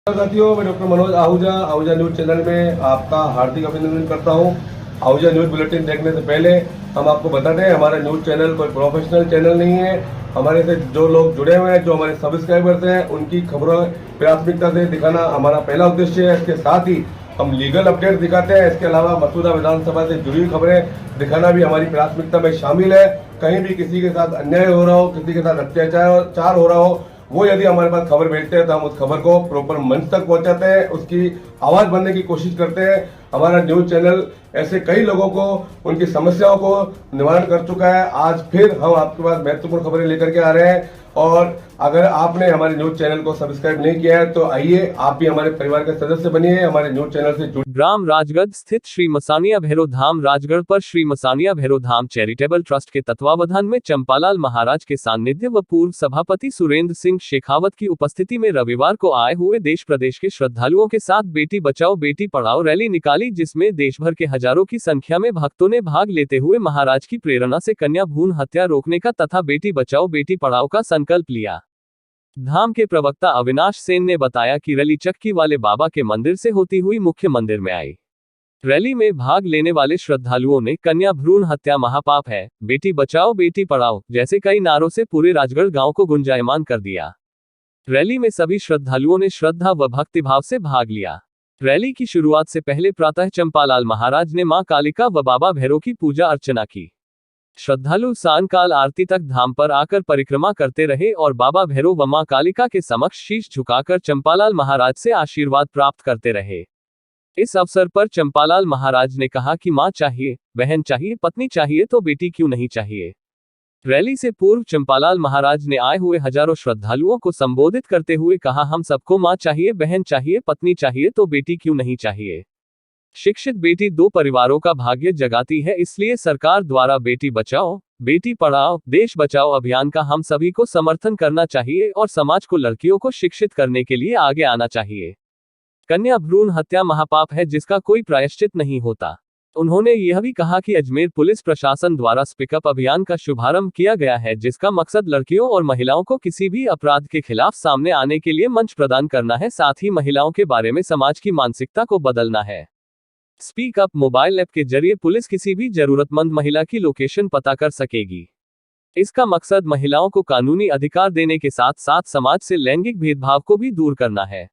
साथियों, मैं doctor Manoj Ahuja Ahuja news channel में आपका हार्दिक अभिनंदन करता हूं। आहूजा न्यूज बुलेटिन देखने से पहले हम आपको बता दें, हमारा न्यूज चैनल कोई प्रोफेशनल चैनल नहीं है। हमारे से जो लोग जुड़े हुए हैं, जो हमारे सब्सक्राइबर्स हैं, उनकी खबरों प्राथमिकता से दिखाना हमारा पहला उद्देश्य है। इसके साथ ही हम लीगल अपडेट दिखाते हैं। इसके अलावा मसूदा विधानसभा से जुड़ी हुई खबरें दिखाना भी हमारी प्राथमिकता में शामिल है। कहीं भी किसी के साथ अन्याय हो रहा हो, किसी के साथ अत्याचार हो रहा हो, वो यदि हमारे पास खबर भेजते हैं तो हम उस खबर को प्रॉपर मंच तक पहुंचाते हैं, उसकी आवाज बनने की कोशिश करते हैं। हमारा न्यूज चैनल ऐसे कई लोगों को उनकी समस्याओं को निवारण कर चुका है। आज फिर हम आपके पास महत्वपूर्ण खबरें लेकर के आ रहे हैं। और अगर आपने हमारे न्यूज चैनल को सब्सक्राइब नहीं किया है तो आइए आप भी हमारे परिवार के सदस्य बनिए, हमारे न्यूज चैनल से जुड़िए। ग्राम राजगढ़ स्थित श्री मसानिया भैरव धाम राजगढ़ पर श्री मसानिया भैरव धाम चैरिटेबल ट्रस्ट के तत्वावधान में चंपालाल महाराज के सानिध्य व पूर्व सभापति सुरेंद्र सिंह शेखावत की उपस्थिति में रविवार को आए हुए देश प्रदेश के श्रद्धालुओं के साथ बेटी बचाओ बेटी पढ़ाओ रैली निकाली, जिसमें देश भर के हजारों की संख्या में भक्तों ने भाग लेते हुए महाराज की प्रेरणा से कन्या भ्रूण हत्या रोकने का तथा बेटी बचाओ बेटी पढ़ाओ का संकल्प लिया। धाम के प्रवक्ता अविनाश सेन ने बताया कि रैली चक्की वाले बाबा के मंदिर से होती हुई मुख्य मंदिर में आई। रैली में भाग लेने वाले श्रद्धालुओं ने कन्या भ्रूण हत्या महापाप है, बेटी बचाओ बेटी पढ़ाओ जैसे कई नारों से पूरे राजगढ़ गांव को गुंजायमान कर दिया। रैली में सभी श्रद्धालुओं ने श्रद्धा व भक्तिभाव से भाग लिया। रैली की शुरुआत से पहले प्रातः चंपालाल महाराज ने मां कालिका व बाबा भैरव की पूजा अर्चना की। श्रद्धालु सायंकाल आरती तक धाम पर आकर परिक्रमा करते रहे और बाबा भैरव व मां कालिका के समक्ष शीश झुकाकर चंपालाल महाराज से आशीर्वाद प्राप्त करते रहे। इस अवसर पर चंपालाल महाराज ने कहा कि मां चाहिए, बहन चाहिए, पत्नी चाहिए तो बेटी क्यों नहीं चाहिए। रैली से पूर्व चंपालाल महाराज ने आए हुए हजारों श्रद्धालुओं को संबोधित करते हुए कहा, हम सबको मां चाहिए, बहन चाहिए, पत्नी चाहिए तो बेटी क्यों नहीं चाहिए। शिक्षित बेटी दो परिवारों का भाग्य जगाती है, इसलिए सरकार द्वारा बेटी बचाओ बेटी पढ़ाओ देश बचाओ अभियान का हम सभी को समर्थन करना चाहिए और समाज को लड़कियों को शिक्षित करने के लिए आगे आना चाहिए। कन्या भ्रूण हत्या महापाप है जिसका कोई प्रायश्चित नहीं होता। उन्होंने यह भी कहा कि अजमेर पुलिस प्रशासन द्वारा स्पीकअप अभियान का शुभारंभ किया गया है, जिसका मकसद लड़कियों और महिलाओं को किसी भी अपराध के खिलाफ सामने आने के लिए मंच प्रदान करना है, साथ ही महिलाओं के बारे में समाज की मानसिकता को बदलना है। स्पीक अप मोबाइल ऐप के जरिए पुलिस किसी भी जरूरतमंद महिला की लोकेशन पता कर सकेगी। इसका मकसद महिलाओं को कानूनी अधिकार देने के साथ साथ समाज से लैंगिक भेदभाव को भी दूर करना है।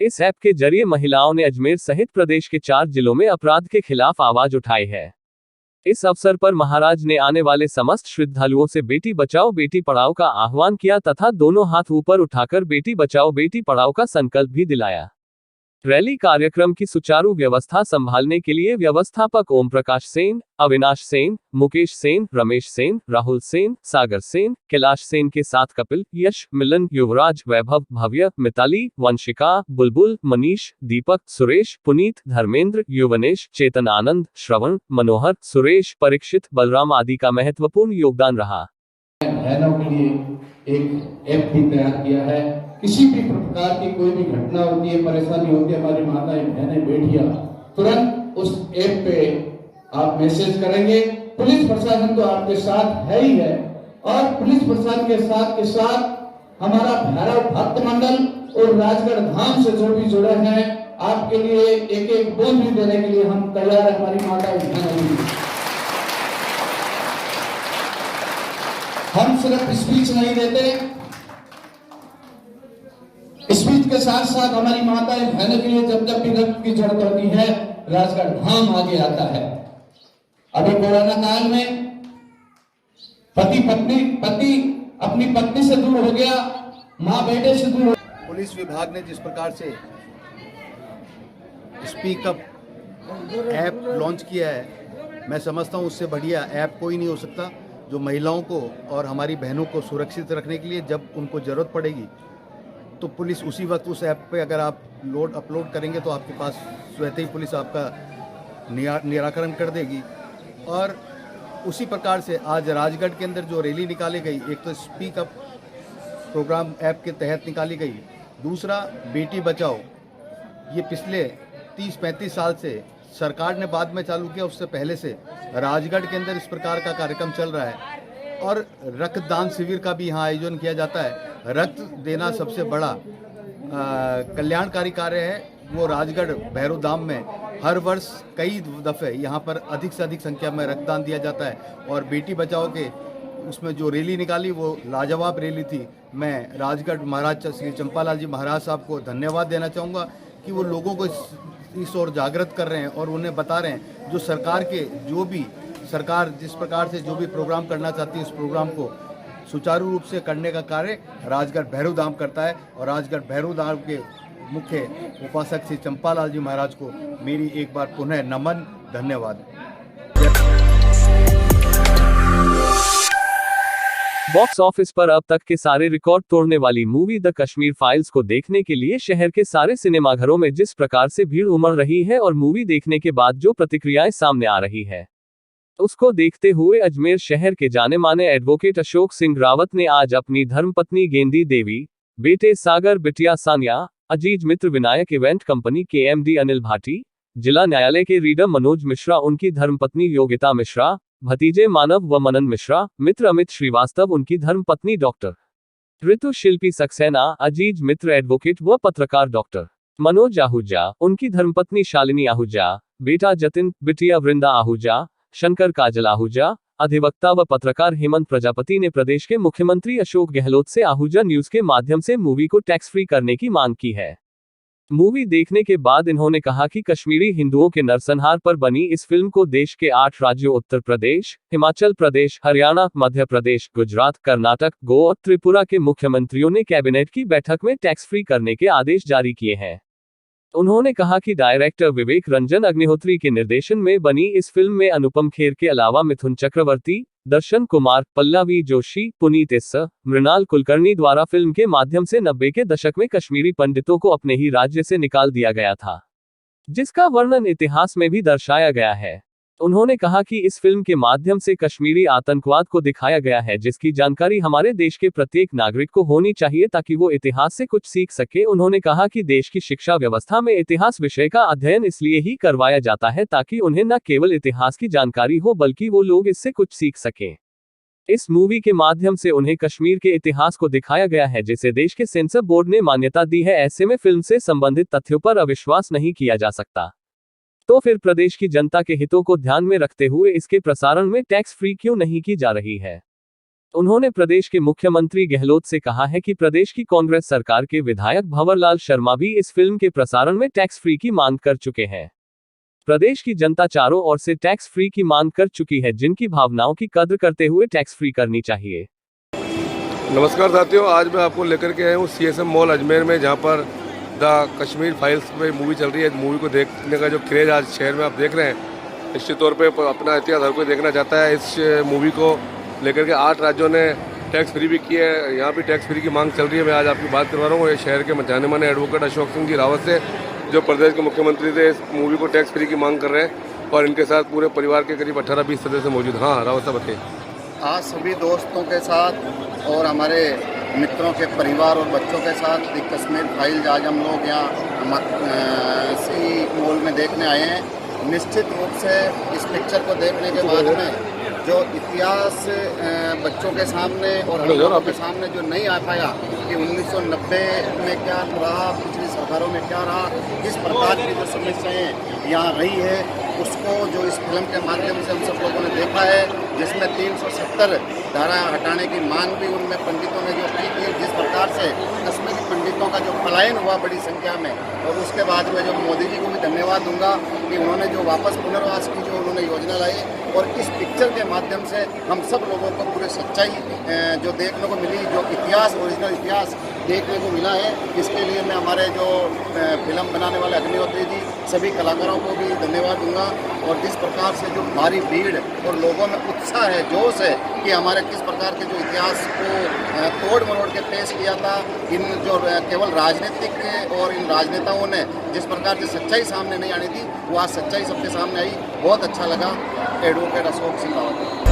इस ऐप के जरिए महिलाओं ने अजमेर सहित प्रदेश के 4 जिलों में अपराध के खिलाफ आवाज उठाई है। इस अवसर पर महाराज ने आने वाले समस्त श्रद्धालुओं से बेटी बचाओ बेटी पढ़ाओ का आह्वान किया तथा दोनों हाथ ऊपर उठाकर बेटी बचाओ बेटी पढ़ाओ का संकल्प भी दिलाया। रैली कार्यक्रम की सुचारू व्यवस्था संभालने के लिए व्यवस्थापक ओम प्रकाश सेन, अविनाश सेन, मुकेश सेन, रमेश सेन, राहुल सेन, सागर सेन, कैलाश सेन के साथ कपिल, यश, मिलन, युवराज, वैभव, भव्य, मिताली, वंशिका, बुलबुल, मनीष, दीपक, सुरेश, पुनीत, धर्मेंद्र, युवनेश, चेतन, आनंद, श्रवण, मनोहर, सुरेश, परीक्षित, बलराम आदि का महत्वपूर्ण योगदान रहा। बहनों के लिए एक ऐप भी तैयार किया है। किसी भी प्रकार की कोई भी घटना होती है, परेशानी होती है, हमारी माताएं बहनें बेटियां तुरंत उस ऐप पे आप मैसेज करेंगे। पुलिस प्रशासन तो आपके साथ है ही है और पुलिस प्रशासन के साथ हमारा भैरव भक्त मंडल और राजगढ़ धाम से जो भी जुड़े हैं, आपके लिए एक एक बूंद भी देने के लिए हम तैयार है। हमारी माताएं बहनें, हम सिर्फ स्पीच नहीं देते, स्पीच के साथ साथ हमारी माताएं बहनों के लिए जब जब भी रक्त की जरूरत होती है, राजगढ़ धाम आगे आता है। अभी कोरोना काल में पति अपनी पत्नी से दूर हो गया, माँ बेटे से दूर हो। पुलिस विभाग ने जिस प्रकार से स्पीकअप ऐप लॉन्च किया है, मैं समझता हूँ उससे बढ़िया ऐप कोई नहीं हो सकता, जो महिलाओं को और हमारी बहनों को सुरक्षित रखने के लिए जब उनको ज़रूरत पड़ेगी तो पुलिस उसी वक्त उस ऐप पे अगर आप अपलोड करेंगे तो आपके पास स्वतः ही पुलिस आपका निराकरण कर देगी। और उसी प्रकार से आज राजगढ़ के अंदर जो रैली निकाली गई, एक तो स्पीक अप प्रोग्राम ऐप के तहत निकाली गई, दूसरा बेटी बचाओ, ये पिछले 30-35 साल से सरकार ने बाद में चालू किया, उससे पहले से राजगढ़ के अंदर इस प्रकार का कार्यक्रम चल रहा है। और रक्तदान शिविर का भी यहाँ आयोजन किया जाता है। रक्त देना सबसे बड़ा कल्याणकारी कार्य है वो राजगढ़ भैरव धाम में हर वर्ष कई दफ़े यहाँ पर अधिक से अधिक संख्या में रक्तदान दिया जाता है। और बेटी बचाओ के उसमें जो रैली निकाली वो लाजवाब रैली थी। मैं राजगढ़ महाराज श्री चंपालाल जी महाराज साहब को धन्यवाद देना चाहूँगा कि वो लोगों को इस ओर जागृत कर रहे हैं और उन्हें बता रहे हैं जो सरकार जिस प्रकार से जो भी प्रोग्राम करना चाहती है उस प्रोग्राम को सुचारू रूप से करने का कार्य राजगढ़ भैरव धाम करता है। और राजगढ़ भैरव धाम के मुख्य उपासक श्री चंपालाल जी महाराज को मेरी एक बार पुनः नमन, धन्यवाद। बॉक्स ऑफिस पर अब तक के सारे रिकॉर्ड तोड़ने वाली मूवी द कश्मीर फाइल्स को देखने के लिए शहर के सारे सिनेमाघरों में जिस प्रकार से भीड़ उमड़ रही है और मूवी देखने के बाद जो प्रतिक्रियाएं सामने आ रही है, उसको देखते हुए अजमेर शहर के जाने माने एडवोकेट अशोक सिंह रावत ने आज अपनी धर्मपत्नी गेंदी देवी, बेटे सागर बिटिया सानिया, अजीज मित्र विनायक इवेंट कंपनी के एमडी अनिल भाटी, जिला न्यायालय के रीडर मनोज मिश्रा, उनकी धर्मपत्नी योगिता मिश्रा, भतीजे मानव व मनन मिश्रा, मित्र अमित श्रीवास्तव, उनकी धर्मपत्नी डॉक्टर ऋतु शिल्पी सक्सेना, अजीज मित्र एडवोकेट व पत्रकार डॉक्टर मनोज आहूजा, उनकी धर्मपत्नी शालिनी आहूजा, बेटा जतिन, बिटिया वृंदा आहूजा, शंकर काजल आहूजा, अधिवक्ता व पत्रकार हेमंत प्रजापति ने प्रदेश के मुख्यमंत्री अशोक गहलोत से आहूजा न्यूज के माध्यम से मूवी को टैक्स फ्री करने की मांग की है। मूवी देखने के बाद इन्होंने कहा कि कश्मीरी हिंदुओं के नरसंहार पर बनी इस फिल्म को देश के 8 राज्यों उत्तर प्रदेश, हिमाचल प्रदेश, हरियाणा, मध्य प्रदेश, गुजरात, कर्नाटक, गोवा, त्रिपुरा के मुख्यमंत्रियों ने कैबिनेट की बैठक में टैक्स फ्री करने के आदेश जारी किए हैं। उन्होंने कहा कि डायरेक्टर विवेक रंजन अग्निहोत्री के निर्देशन में बनी इस फिल्म में अनुपम खेर के अलावा मिथुन चक्रवर्ती, दर्शन कुमार, पल्लवी जोशी, पुनीत इस्सर, मृणाल कुलकर्णी द्वारा फिल्म के माध्यम से 90 के दशक में कश्मीरी पंडितों को अपने ही राज्य से निकाल दिया गया था, जिसका वर्णन इतिहास में भी दर्शाया गया है। उन्होंने कहा कि इस फिल्म के माध्यम से कश्मीरी आतंकवाद को दिखाया गया है, जिसकी जानकारी हमारे देश के प्रत्येक नागरिक को होनी चाहिए ताकि वो इतिहास से कुछ सीख सके। उन्होंने कहा कि देश की शिक्षा व्यवस्था में इतिहास विषय का अध्ययन इसलिए ही करवाया जाता है ताकि उन्हें न केवल इतिहास की जानकारी हो बल्कि वो लोग इससे कुछ सीख सकें। इस मूवी के माध्यम से उन्हें कश्मीर के इतिहास को दिखाया गया है जिसे देश के सेंसर बोर्ड ने मान्यता दी है। ऐसे में फिल्म से संबंधित तथ्यों पर अविश्वास नहीं किया जा सकता, तो फिर प्रदेश की जनता के हितों को ध्यान में रखते हुए इसके प्रसारण में टैक्स फ्री क्यों नहीं की जा रही है। उन्होंने प्रदेश के मुख्यमंत्री गहलोत से कहा है कि प्रदेश की कांग्रेस सरकार के विधायक भंवरलाल शर्मा भी इस फिल्म के प्रसारण में टैक्स फ्री की मांग कर चुके हैं। प्रदेश की जनता चारों ओर से टैक्स फ्री की मांग कर चुकी है, जिनकी भावनाओं की कद्र करते हुए टैक्स फ्री करनी चाहिए। नमस्कार साथियों, आज मैं आपको लेकर के आया हूँ CSM मॉल अजमेर में, जहाँ पर द कश्मीर फाइल्स पे मूवी चल रही है। मूवी को देखने का जो क्रेज आज शहर में आप देख रहे हैं, निश्चित तौर पे अपना इतिहास हर कोई देखना चाहता है। इस मूवी को लेकर के 8 राज्यों ने टैक्स फ्री भी किया है, यहाँ भी टैक्स फ्री की मांग चल रही है। मैं आज आपकी बात करवा रहा हूँ ये शहर के जाने माने एडवोकेट अशोक सिंह जी रावत से, जो प्रदेश के मुख्यमंत्री थे। इस मूवी को टैक्स फ्री की मांग कर रहे हैं और इनके साथ पूरे परिवार के करीब 18-20 सदस्य मौजूद। हाँ रावत साहब बताइए। आज सभी दोस्तों के साथ और हमारे मित्रों के परिवार और बच्चों के साथ द कश्मीर फाइल्स आज हम लोग यहाँ इसी मॉल में देखने आए हैं। निश्चित रूप से इस पिक्चर को देखने के बाद में जो इतिहास बच्चों के सामने और हम लोगों के सामने जो नहीं आ पाया कि 1990 में क्या रहा, पिछली सरकारों में क्या रहा, किस प्रकार की जो समस्याएं यहाँ रही है, उसको जो इस फिल्म के माध्यम से हम सब लोगों ने देखा है, जिसमें 370 धारा हटाने की मांग भी उनमें पंडितों ने जो की थी, जिस प्रकार से कश्मीरी पंडितों का जो पलायन हुआ बड़ी संख्या में। और उसके बाद में जो मोदी जी को भी धन्यवाद दूंगा कि उन्होंने जो वापस पुनर्वास की जो उन्होंने योजना लाई, और इस पिक्चर के माध्यम से हम सब लोगों को पूरे सच्चाई जो देखने को मिली, जो इतिहास, ओरिजिनल इतिहास देखने को मिला है, इसके लिए मैं हमारे जो फिल्म बनाने वाले अग्निहोत्री जी, सभी कलाकारों को भी धन्यवाद दूंगा। और जिस प्रकार से जो भारी भीड़ और लोगों में उत्साह है, जोश है कि हमारे किस प्रकार के जो इतिहास को तोड़ मरोड़ के पेश किया था, इन जो केवल राजनीतिक और इन राजनेताओं ने जिस प्रकार से सच्चाई सामने नहीं आनी थी, वो आज सच्चाई सबके सामने आई। बहुत अच्छा लगा। एडवोकेट अशोक सिंह रावत।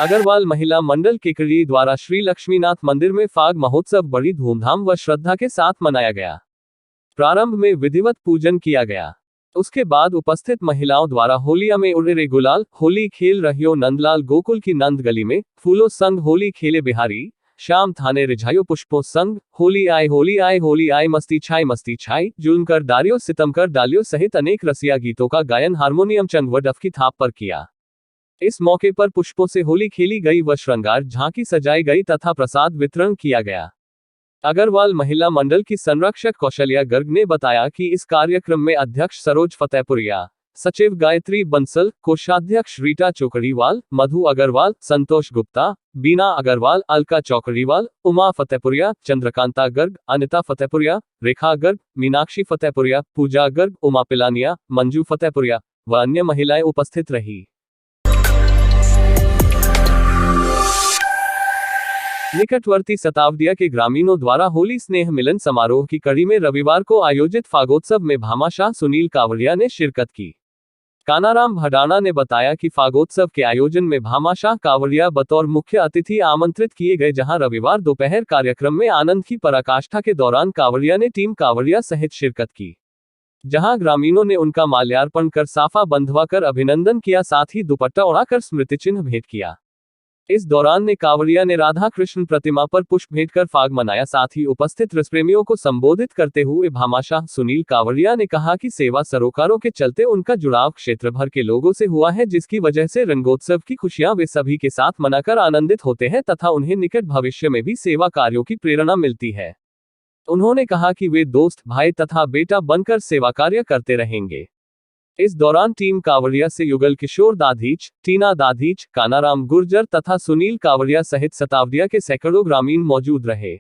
अग्रवाल महिला मंडल केकड़ी द्वारा श्री लक्ष्मीनाथ मंदिर में फाग महोत्सव बड़ी धूमधाम व श्रद्धा के साथ मनाया गया। प्रारंभ में विधिवत पूजन किया गया, उसके बाद उपस्थित महिलाओं द्वारा होलिया में उड़े गुलाल, होली खेल रहियो नंदलाल, गोकुल की नंद गली में फूलों संग होली खेले बिहारी, शाम थाने रिझायो पुष्पो संग, होली आए होली आए मस्ती छाई, जुल्म कर डारियो सितम कर डालियो सहित अनेक रसिया गीतों का गायन हारमोनियम चंग व डफ की थाप पर किया। इस मौके पर पुष्पों से होली खेली गई व श्रृंगार झांकी सजाई गई तथा प्रसाद वितरण किया गया। अग्रवाल महिला मंडल की संरक्षक कौशल्या गर्ग ने बताया कि इस कार्यक्रम में अध्यक्ष सरोज फतेहपुरिया, सचिव गायत्री बंसल, कोषाध्यक्ष रीटा चौकड़ीवाल, मधु अग्रवाल, संतोष गुप्ता, बीना अग्रवाल, अलका चौकड़ीवाल, उमा फतेहपुरिया, चंद्रकांता गर्ग, अनिता फतेहपुरिया, रेखा गर्ग, मीनाक्षी फतेहपुरिया, पूजा गर्ग, उमा पिलानिया, मंजू फतेहपुरिया व अन्य महिलाएं उपस्थित रही। निकटवर्ती सतावदिया के ग्रामीणों द्वारा होली स्नेह मिलन समारोह की कड़ी में रविवार को आयोजित फागोत्सव में भामाशाह सुनील कावड़िया ने शिरकत की। कानाराम भडाना ने बताया कि फागोत्सव के आयोजन में भामाशाह कावड़िया बतौर मुख्य अतिथि आमंत्रित किए गए, जहां रविवार दोपहर कार्यक्रम में आनंद की पराकाष्ठा के दौरान कावड़िया ने टीम कावड़िया सहित शिरकत की, जहां ग्रामीणों ने उनका माल्यार्पण कर साफा बंधवा कर अभिनंदन किया, साथ ही दुपट्टा ओढ़ाकर स्मृति चिन्ह भेंट किया। इस दौरान ने कावड़िया ने राधा कृष्ण प्रतिमा पर पुष्प भेंट कर फाग मनाया। साथ ही उपस्थित रसप्रेमियों को संबोधित करते हुए भामाशाह सुनील कावड़िया ने कहा कि सेवा सरोकारों के चलते उनका जुड़ाव क्षेत्र भर के लोगों से हुआ है, जिसकी वजह से रंगोत्सव की खुशियां वे सभी के साथ मनाकर आनंदित होते हैं तथा उन्हें निकट भविष्य में भी सेवा कार्यों की प्रेरणा मिलती है। उन्होंने कहा कि वे दोस्त, भाई तथा बेटा बनकर सेवा कार्य करते रहेंगे। इस दौरान टीम कावड़िया से युगल किशोर दाधीच, टीना दाधीच, कानाराम गुर्जर तथा सुनील कावड़िया सहित सतावदिया के सैकड़ों ग्रामीण मौजूद रहे।